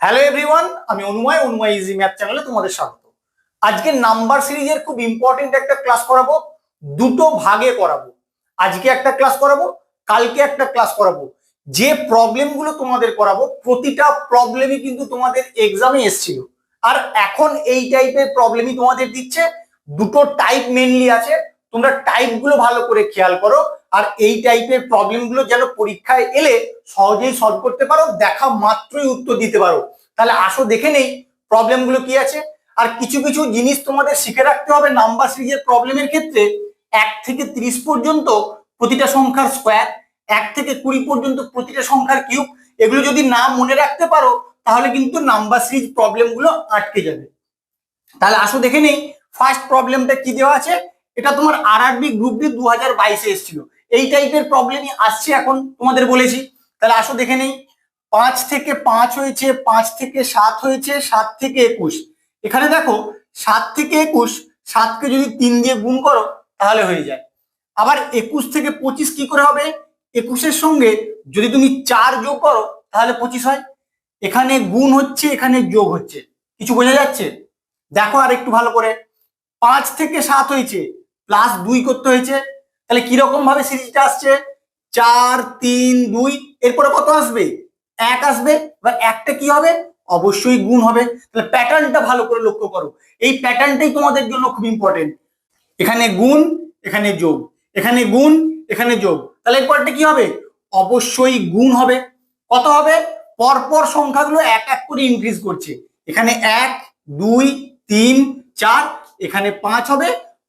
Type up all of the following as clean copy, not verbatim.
Hello everyone, আমি অনুময় easy math চ্যানেলে তোমাদের স্বাগত। আজকে নাম্বার সিরিজের খুব ইম্পর্টেন্ট একটা ক্লাস করাবো, দুটো ভাগে করাবো। আজকে একটা ক্লাস করাবো, কালকে একটা ক্লাস করাবো। যে প্রবলেমগুলো তোমাদের করাবো প্রতিটা প্রবলেমই কিন্তু তোমাদের এক্সামে এসেছিল, আর এখন এই টাইপের প্রবলেমই তোমাদের দিচ্ছে। দুটো টাইপ মেনলি আছে, তোমরা টাইপগুলো ভালো করে খেয়াল করো। আর এই টাইপের প্রবলেমগুলো যেন পরীক্ষায় এলে সহজেই সলভ করতে পারো, দেখা মাত্রই উত্তর দিতে পারো। তাহলে আসো দেখে নেই প্রবলেমগুলো কি আছে। আর কিছু কিছু জিনিস তোমাদের শিখে রাখতে হবে নাম্বার সিরিজের প্রবলেমের ক্ষেত্রে। 1 থেকে 30 পর্যন্ত প্রতিটা সংখ্যার স্কোয়ার, 1 থেকে 20 পর্যন্ত প্রতিটা সংখ্যার কিউব, এগুলো যদি না মনে রাখতে পারো তাহলে কিন্তু নাম্বার সিরিজ প্রবলেমগুলো আটকে যাবে। তাহলে আসো দেখে নেই ফার্স্ট প্রবলেমটা কি দেওয়া আছে। এটা তোমার আরআরবি গ্রুপ ডি 2022 এসেছিল, এই টাইপের প্রবলেমই আসছে এখন তোমাদের বলেছি। তাহলে আসো দেখে নেই। 5 থেকে 5 হয়েছে, 5 থেকে 7 হয়েছে, 7 থেকে 21। এখানে দেখো 7 থেকে 21, 7কে যদি 3 দিয়ে গুণ করো তাহলে হয়ে যায়। আবার 21 থেকে 25 কি করে হবে? 21-এর সঙ্গে যদি তুমি 4 যোগ করো তাহলে 25 হয়। এখানে গুণ হচ্ছে, এখানে যোগ হচ্ছে, কিছু বোঝা যাচ্ছে? দেখো আর একটু ভালো করে। 5 থেকে 7 হয়েছে, +2 করতে হয়েছে। তাহলে কিরকম ভাবে সিরিজটা আসছে? 4 3 2, এরপরে কত আসবে? 1 আসবে। এবার একটা কি হবে? অবশ্যই গুণ হবে। তাহলে প্যাটার্নটা ভালো করে লক্ষ্য করো, এই প্যাটার্নটাই তোমাদের জন্য খুব ইম্পর্টেন্ট। এখানে গুণ, এখানে যোগ, এখানে গুণ, এখানে যোগ। তাহলে এরপরটা কি হবে? অবশ্যই গুণ হবে। কত হবে? পরপর সংখ্যাগুলো এক এক করে ইনক্রিজ করছে। এখানে 1 2 3 4, এখানে 5 হবে।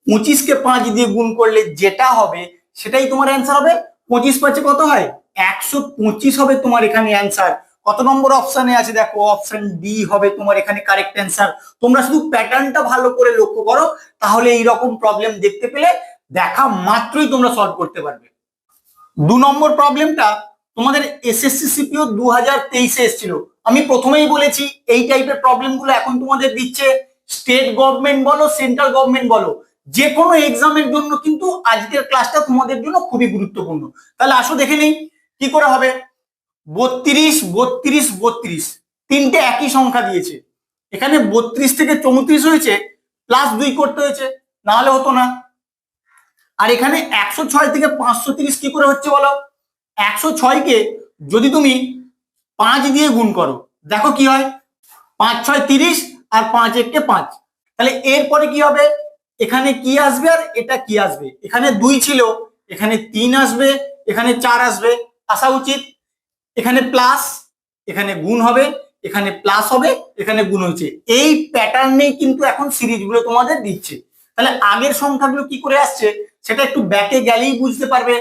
25-কে 5 দিয়ে গুণ করলে যেটা হবে সেটাই তোমার অ্যান্সার হবে। 25 5 কত হয়? 125 হবে তোমার এখানে অ্যান্সার। কত নম্বর অপশনে আছে? দেখো অপশন ডি হবে তোমার এখানে কারেক্ট অ্যান্সার। তোমরা শুধু প্যাটার্নটা ভালো করে লক্ষ্য করো, তাহলে এইরকম প্রবলেম দেখতে পেলে দেখা মাত্রই তোমরা সলভ করতে পারবে। 2 নম্বর প্রবলেমটা তোমাদের এসএসসি সিপিও 2023-এ এসেছিল। আমি প্রথমেই বলেছি এই টাইপের প্রবলেমগুলো এখন তোমাদের দিচ্ছে স্টেট গভর্নমেন্ট বলো, সেন্ট্রাল গভর্নমেন্ট বলো, যে কোনো এক্সামের জন্য কিন্তু আজকের ক্লাসটা তোমাদের জন্য খুবই গুরুত্বপূর্ণ। তাহলে আসো দেখে নেই কি করে হবে। 32 32 32, তিনটে একই সংখ্যা দিয়েছে। এখানে 32 থেকে 34 হয়েছে, +2 করতে হয়েছে, না হলে হতো না। আর এখানে 106 থেকে 530 কি করে হচ্ছে বলো? 106-কে যদি তুমি 5 দিয়ে গুণ করো, দেখো কি হয়। 5 6 30, আর 5 1 5। তাহলে এরপরে কি হবে? এখানে কি আসবে আর এটা কি আসবে? এখানে 2 ছিল, এখানে 3 আসবে, এখানে 4 আসবে, আসা উচিত। এখানে প্লাস, এখানে গুণ হবে, এখানে প্লাস হবে, এখানে গুণ হয়েছে। এই প্যাটার্নেই কিন্তু এখন সিরিজগুলো তোমাদের দিচ্ছে। তাহলে আগের সংখ্যাগুলো কি করে আসছে সেটা একটু ব্যাকে গেলেই বুঝতে পারবে।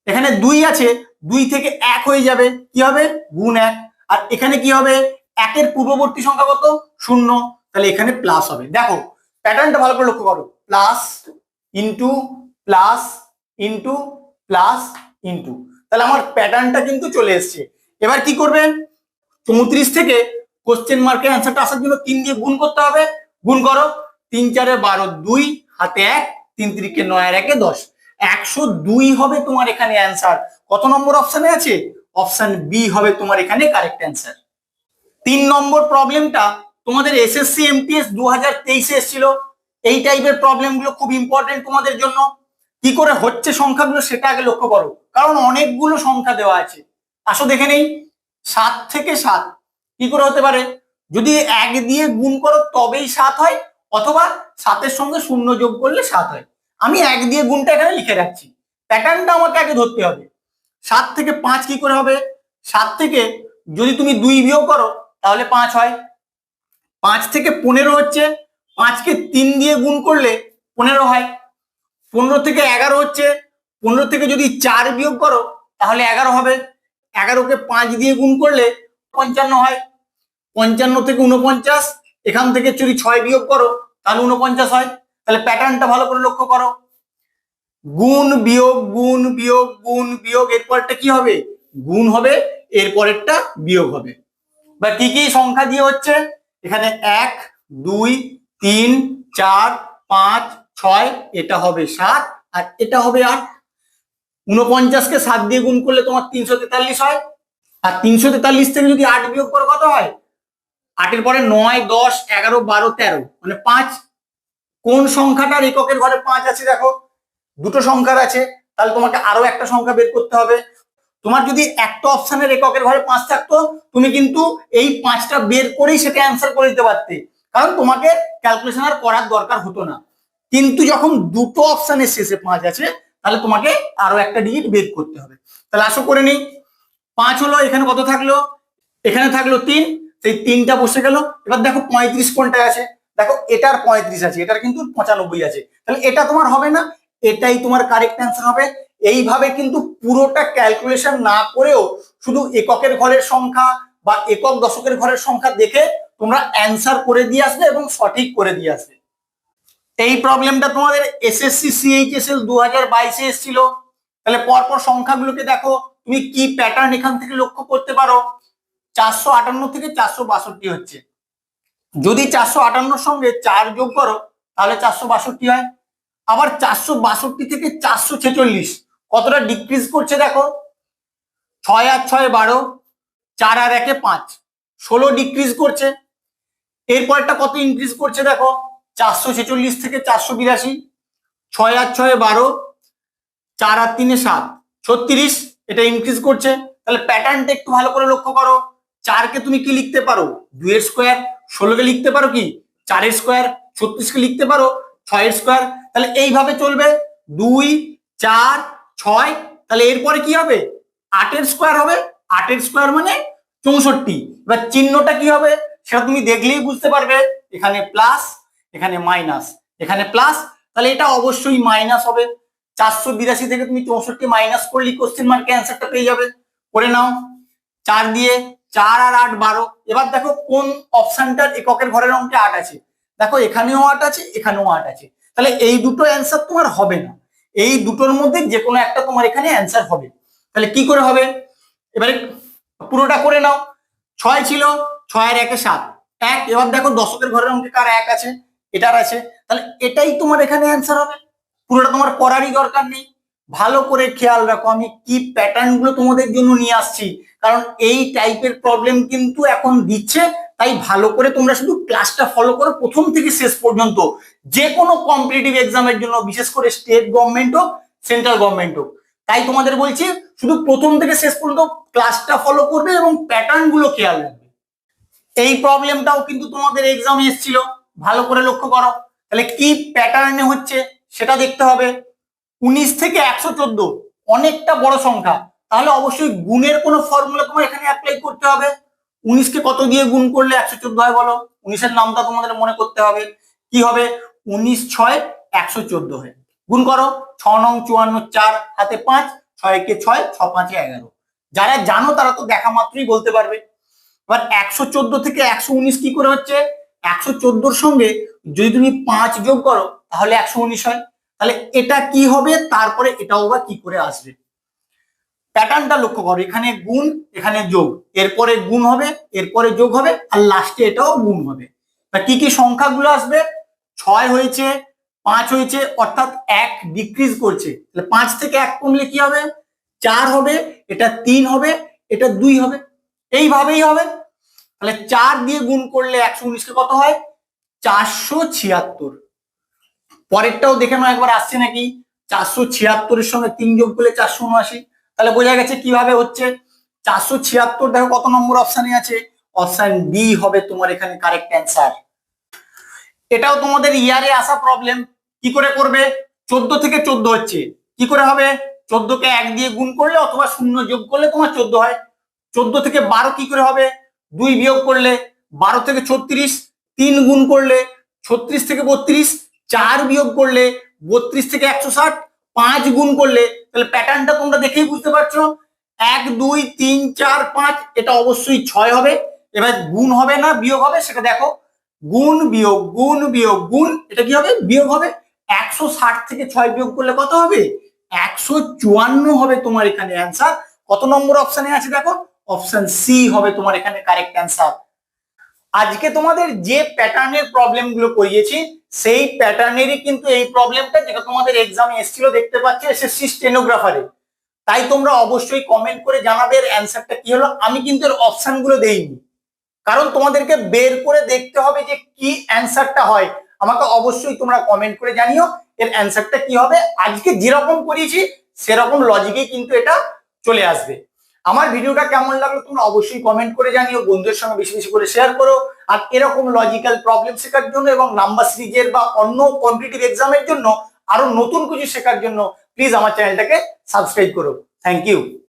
এখানে 2 আছে, 2 থেকে 1 হয়ে যাবে, কি হবে? গুণ 1। আর এখানে কি হবে? 1-এর পূর্ববর্তী সংখ্যা কত? 0, তাহলে এখানে প্লাস হবে। দেখো প্যাটার্নটা ভালো করে লক্ষ্য করো। Plus into plus into plus into, তাহলে আমার প্যাটার্নটা কিন্তু চলে এসছে। এবার কি করবে? 34 থেকে কোশ্চেন মার্কের অ্যান্সারটা আসার জন্য 3 দিয়ে গুণ করতে হবে। গুণ করো। 3 4 12, 2 হাতে 1, 3 3 9 আর 1 10, 102 হবে তোমার এখানে অ্যান্সার। কত নম্বর অপশনে আছে? অপশন বি হবে তোমার এখানে কারেক্ট অ্যান্সার। 3 নম্বর প্রবলেমটা তোমাদের এসএসসি এমটিএস 2023-এ এসেছিল। এই টাইপের প্রবলেমগুলো খুব ইম্পর্টেন্ট তোমাদের জন্য। কি করে হচ্ছে সংখ্যাগুলো সেটা আগে লক্ষ্য করো, কারণ অনেকগুলো সংখ্যা দেওয়া আছে। আসো দেখে নেই। 7 থেকে 7 কি করে হতে পারে? যদি 1 দিয়ে গুণ করো তবেই 7 হয়, অথবা 7-এর সঙ্গে 0 যোগ করলে 7 হয়। আমি 1 দিয়ে গুণটা এখানে লিখে রাখছি, প্যাটার্নটা আমাকে আগে ধরতে হবে। 7 থেকে 5 কি করে হবে? 7 থেকে যদি তুমি 2 বিয়োগ করো তাহলে 5 হয়। 5 থেকে 15 হচ্ছে, 5-কে 3 দিয়ে গুণ করলে 15 হয়। 15 থেকে 11 হচ্ছে, 15 থেকে যদি 4 বিয়োগ করো তাহলে 11 হবে। 11-কে 5 দিয়ে গুণ করলে 55 হয়। 55 থেকে 49, এখান থেকে যদি 6 বিয়োগ করো তাহলে 49 হয়। তাহলে প্যাটার্নটা ভালো করে লক্ষ্য করো। গুণ বিয়োগ গুণ বিয়োগ গুণ বিয়োগ, এরপরটা কি হবে? গুণ হবে, এরপরেরটা বিয়োগ হবে। বা কি কি সংখ্যা দিয়ে হচ্ছে? এখানে 1 2 3 4 5 6, এটা হবে 7, আর এটা হবে 8। 49-কে 7 দিয়ে গুণ করলে তোমার 343 হয়। আর 343 থেকে যদি 8 বিয়োগ করো কত হয়? 8 এর পরে 9, 10, 11, 12, 13 মানে 5। কোন সংখ্যাটার এককের ঘরে 5 আছে দেখো? দুটো সংখ্যার আছে, তাহলে তোমাকে আরো একটা সংখ্যা বের করতে হবে। তোমার যদি একটা অপশনের এককের ঘরে 5 থাকতো, তুমি কিন্তু এই 5টা বের করেই সেটা অ্যান্সার করে দিতে পারতে, কারণ তোমাকে ক্যালকুলেশন আর করার দরকার হতো না। কিন্তু যখন দুটো অপশনের শেষে 5 আছে, তাহলে তোমাকে আরো একটা ডিজিট বের করতে হবে। তাহলে আসো করে নিই। 5 হলো, এখানে কত থাকলো? এখানে থাকলো 3, সেই 3টা বসে গেল। এবার দেখো 35 কোনটায় আছে? দেখো এটার 35 আছে, এটার কিন্তু 95 আছে, তাহলে এটা তোমার হবে না, এটাই তোমার কারেক্ট অ্যান্সার হবে। এইভাবে কিন্তু পুরোটা ক্যালকুলেশন না করেও শুধু এককের ঘরের সংখ্যা বা একক দশকের ঘরের সংখ্যা দেখে তোমরা অ্যান্সার করে দিয়ে আসবে এবং সঠিক করে দিয়ে আসবে। এই প্রবলেমটা তোমাদের এসএসসি সিএইচএসএল 2022-এ এসেছিল। তাহলে পরপর সংখ্যাগুলোকে দেখো, তুমি কি প্যাটার্ন এখান থেকে লক্ষ্য করতে পারো? 458 থেকে 462 হচ্ছে। যদি 458 সঙ্গে 4 যোগ করো তাহলে 462 হয়। আবার 462 থেকে 446 কতটা ডিক্রিজ করছে দেখো? 6 আর 6 12, 4 আর 1 5, 16 ডিক্রিজ করছে। এরপরটা কত ইনক্রিজ করছে দেখো? 446 থেকে 482, 6 আর 6 12, 4 আর 3 7, 36, এটা ইনক্রিজ করছে। তাহলে প্যাটার্নটা একটু ভালো করে লক্ষ্য করো। 4 কে তুমি কি লিখতে পারো? 2 এর স্কোয়ার। 16 কে লিখতে পারো কি? 4 এর স্কোয়ার। 36 কে লিখতে পারো 6 এর স্কোয়ার। তাহলে এইভাবে চলবে 2 4 6। তাহলে এরপরে কি হবে? 8 এর স্কোয়ার হবে। 8 এর স্কোয়ার মানে 64। এবার চিহ্নটা কি হবে সেটা তুমি দেখলেই বুঝতে পারবে। এখানে প্লাস, এখানে মাইনাস, এখানে প্লাস, তাহলে এটা অবশ্যই মাইনাস হবে। 482 থেকে তুমি 64 মাইনাস করলে কোশ্চেন মার্কে অ্যান্সারটা পেয়ে যাবে। করে নাও। 4 দিয়ে 4 আর 8 12। এবার দেখো কোন অপশনটার এককের ঘরের অঙ্কে 8 আছে। দেখো এখানেও 8 আছে, এখানেও 8 আছে। তাহলে এই দুটো অ্যান্সার তোমার হবে না, এই দুটোর মধ্যে যে কোনো একটা তোমার এখানে অ্যান্সার হবে। তাহলে কি করে হবে? এবারে পুরোটা করে নাও। 6 ছিল, 6 আর 1 7, 1। এবার দেখো দশকের ঘরের অঙ্কে কার 1 আছে? এটার আছে, তাহলে এটাই তোমার এখানে অ্যান্সার হবে। পুরোটা তোমার করারই দরকার নেই। ভালো করে খেয়াল রাখো আমি কি প্যাটার্ন গুলো তোমাদের জন্য নিয়ে আসছি, কারণ এই টাইপের প্রবলেম কিন্তু এখন দিচ্ছে। তাই ভালো করে তোমরা শুধু ক্লাসটা ফলো করো প্রথম থেকে শেষ পর্যন্ত। যে কোনো কম্পিটিটিভ এক্সামের জন্য, বিশেষ করে স্টেট গভর্নমেন্ট হোক, সেন্ট্রাল গভর্নমেন্ট হোক, তাই তোমাদের বলছি শুধু প্রথম থেকে শেষ পর্যন্ত ক্লাসটা ফলো করবে এবং প্যাটার্ন গুলো খেয়াল রাখবে। এই প্রবলেমটাও কিন্তু তোমাদের এক্সামে এসেছিল, ভালো করে লক্ষ্য করো। তাহলে কি প্যাটার্নে হচ্ছে সেটা দেখতে হবে। 19 থেকে 114 অনেকটা বড় সংখ্যা, তাহলে অবশ্যই গুণের কোনো ফর্মুলা তোমার এখানে অ্যাপ্লাই করতে হবে। 19 কে কত দিয়ে গুণ করলে 114 হয় বলো? 19 এর নামটা তোমাদের মনে করতে হবে। কি হবে? 19 6 114 হয়। গুণ করো। 6 9 54, 4 হাতে 5, 6 কে 6, 6 5 11। যারা জানো তারা তো দেখা মাত্রই বলতে পারবে। এবার 114 থেকে 119 কি করে হচ্ছে? 114 সঙ্গে যদি তুমি 5 যোগ করো তাহলে 119 হয়। তাহলে এটা কি হবে, তারপরে এটাও বা কি করে আসবে? প্যাটার্নটা লক্ষ্য করো। এখানে গুণ, এখানে যোগ, এরপরে গুণ হবে, এরপরে যোগ হবে, আর লাস্টে এটাও গুণ হবে। তা কি কি সংখ্যাগুলো আসবে? 6 হয়েছে, 5 হয়েছে, অর্থাৎ 1 ডিক্রিজ করছে। তাহলে 5 থেকে 1 কমলে কি হবে? 4 হবে, এটা 3 হবে, এটা 2 হবে। এইভাবেই হবে। তাহলে 4 দিয়ে গুণ করলে 119 কে কত হয়? 476। পরেরটাও দেখে নাও একবার আসছে নাকি। 476 এর সঙ্গে 3 যোগ করলে 479। তাহলে বোঝা গেছে কিভাবে হচ্ছে। 476 দেখো কত নম্বর অপশানে আছে? অপশন ডি হবে তোমার এখানে কারেক্ট অ্যান্সার। এটাও তোমাদের ইয়ারে আসা প্রবলেম। কি করে করবে? 14 থেকে 14 হচ্ছে, কি করে হবে? 14 কে 1 দিয়ে গুণ করলে অথবা 0 যোগ করলে তোমার 14 হয়। 14 থেকে 12 কি করে হবে? 2 বিয়োগ করলে। 12 থেকে 36 3 গুণ করলে। 36 থেকে 32 4 বিয়োগ করলে। 32 থেকে 160 5 গুণ করলে। তাহলে প্যাটার্নটা তোমরা দেখেই বুঝতে পারছো। 1 2 3 4 5, এটা অবশ্যই 6 হবে। এবার গুণ হবে না বিয়োগ হবে সেটা দেখো। গুণ বিয়োগ, গুণ বিয়োগ গুণ, এটা কি হবে? বিয়োগ হবে। 160 থেকে 6 বিয়োগ করলে কত হবে? 154 হবে তোমার এখানে অ্যান্সার। কত নম্বর অপশনে আছে দেখো? অপশন সি হবে তোমার এখানে কারেক্ট অ্যান্সার। আজকে তোমাদের যে প্যাটার্নের প্রবলেম গুলো করিয়েছি সেই প্যাটার্নেরই কিন্তু এই প্রবলেমটা, যেটা তোমাদের এক্সামে এসেছিল দেখতে পাচ্ছ এসএসসি স্টেনোগ্রাফারে। তাই তোমরা অবশ্যই কমেন্ট করে জানাবে এর অ্যান্সারটা কি হলো। আমি কিন্তু এর অপশন গুলো দেইনি, কারণ তোমাদেরকে বের করে দেখতে হবে যে কি অ্যান্সারটা হয়। আমাকে অবশ্যই তোমরা কমেন্ট করে জানিও এর অ্যান্সারটা কি হবে। আজকে যেরকম করিয়েছি সেরকম লজিকেই কিন্তু এটা চলে আসবে। আমার ভিডিওটা কেমন লাগলো তোমরা অবশ্যই কমেন্ট করে জানিও, বন্ধুদের সঙ্গে বেশি বেশি করে শেয়ার করো। আর এরকম লজিক্যাল প্রবলেম শেখার জন্য এবং নাম্বার সিরিজের বা অন্য কম্পিটিটিভ এক্সামের জন্য আরো নতুন কিছু শেখার জন্য প্লিজ আমার চ্যানেলটাকে সাবস্ক্রাইব করো। Thank you.